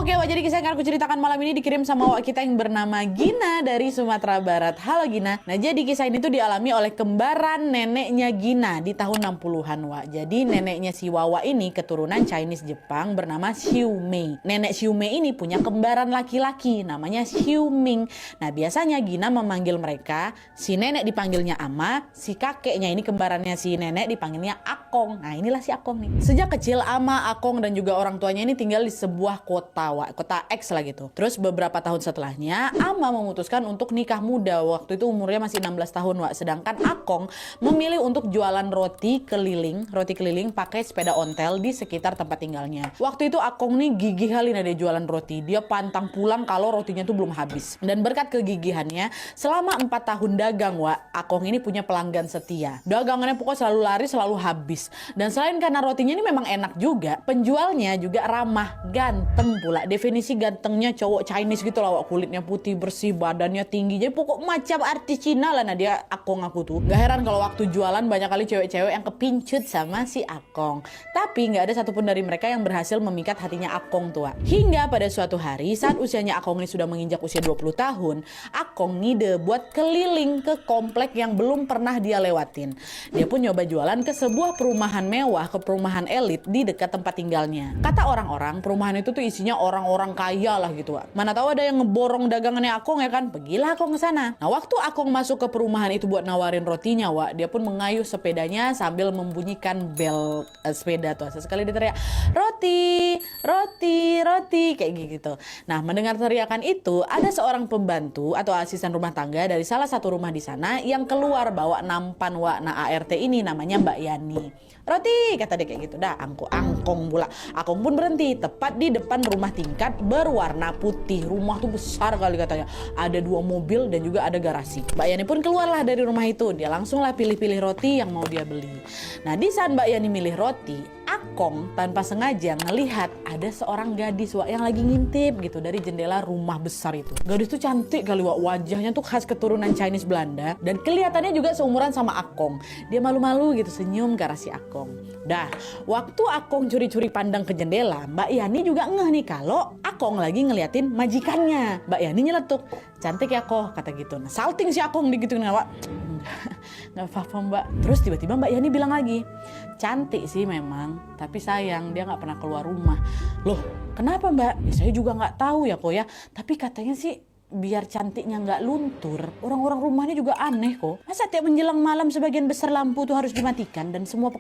Oke, Wak, jadi kisah yang akan aku ceritakan malam ini dikirim sama Wak kita yang bernama Gina dari Sumatera Barat. Halo Gina. Nah, jadi kisah ini tuh dialami oleh kembaran neneknya Gina di tahun 60-an, Wak. Jadi neneknya si Wawa ini keturunan Chinese Jepang bernama Xiu Mei. Nenek Xiu Mei ini punya kembaran laki-laki namanya Xiu Ming. Nah, biasanya Gina memanggil mereka, si nenek dipanggilnya Ama, si kakeknya ini kembarannya si nenek dipanggilnya Akong. Nah, inilah si Akong nih. Sejak kecil Ama, Akong dan juga orang tuanya ini tinggal di sebuah kota X lah gitu. Terus beberapa tahun setelahnya Ama memutuskan untuk nikah muda. Waktu itu umurnya masih 16 tahun, Wak. Sedangkan Akong memilih untuk jualan roti keliling pakai sepeda ontel di sekitar tempat tinggalnya. Waktu itu Akong nih gigih kali dia jualan roti. Dia pantang pulang kalau rotinya tuh belum habis. Dan berkat kegigihannya selama 4 tahun dagang, Wak, Akong ini punya pelanggan setia. Dagangannya pokoknya selalu laris, selalu habis. Dan selain karena rotinya ini memang enak juga, penjualnya juga ramah, ganteng pula. Definisi gantengnya cowok Chinese gitu lah, Wak. Kulitnya putih, bersih, badannya tinggi. Jadi pokok macam artis Cina lah. Nah, dia Akong aku tuh. Gak heran kalau waktu jualan banyak kali cewek-cewek yang kepincut sama si Akong. Tapi gak ada satupun dari mereka yang berhasil memikat hatinya Akong tuh, Wak. Hingga pada suatu hari saat usianya Akong ini sudah menginjak usia 20 tahun, Akong ngide buat keliling ke komplek yang belum pernah dia lewatin. Dia pun nyoba jualan ke sebuah perumahan mewah, ke perumahan elit di dekat tempat tinggalnya. Kata orang-orang, perumahan itu tuh isinya orang-orang kaya lah gitu, Wak. Mana tahu ada yang ngeborong dagangannya Akong, ya kan? Pergilah Akong ke sana. Nah, waktu Akong masuk ke perumahan itu buat nawarin rotinya, Wak, dia pun mengayuh sepedanya sambil membunyikan bel sepeda tuh. Sesekali dia teriak, "Roti, roti, roti," kayak gitu. Nah, mendengar teriakan itu, ada seorang pembantu atau asisten rumah tangga dari salah satu rumah di sana yang keluar bawa nampan, Wak. Nah, ART ini namanya Mbak Yani. "Roti," kata dia kayak gitu. Dah, Akong pula. Akong pun berhenti tepat di depan rumah tingkat berwarna putih. Rumah tuh besar kali katanya. Ada 2 mobil dan juga ada garasi. Mbak Yani pun keluarlah dari rumah itu. Dia langsunglah pilih-pilih roti yang mau dia beli. Nah, di saat Mbak Yani milih roti, Akong tanpa sengaja ngelihat ada seorang gadis, Wak, yang lagi ngintip gitu dari jendela rumah besar itu. Gadis tuh cantik kali, Wak. Wajahnya tuh khas keturunan Chinese Belanda dan kelihatannya juga seumuran sama Akong. Dia malu-malu gitu senyum ke arah si Akong. Dah, waktu Akong curi-curi pandang ke jendela, Mbak Yani juga ngeh nih kalau Akong lagi ngeliatin majikannya. Mbak Yani nyeletuk, "Cantik ya kok," kata gitu. Nah, salting si Akong digituin, Wak. Nggak apa-apa, Mbak. Terus tiba-tiba Mbak Yani bilang lagi, "Cantik sih memang, tapi sayang dia nggak pernah keluar rumah." "Loh, kenapa, Mbak?" "Ya, saya juga nggak tahu ya kok ya, tapi katanya sih biar cantiknya nggak luntur. Orang-orang rumahnya juga aneh kok. Masa tiap menjelang malam sebagian besar lampu tuh harus dimatikan dan semua pekerjaan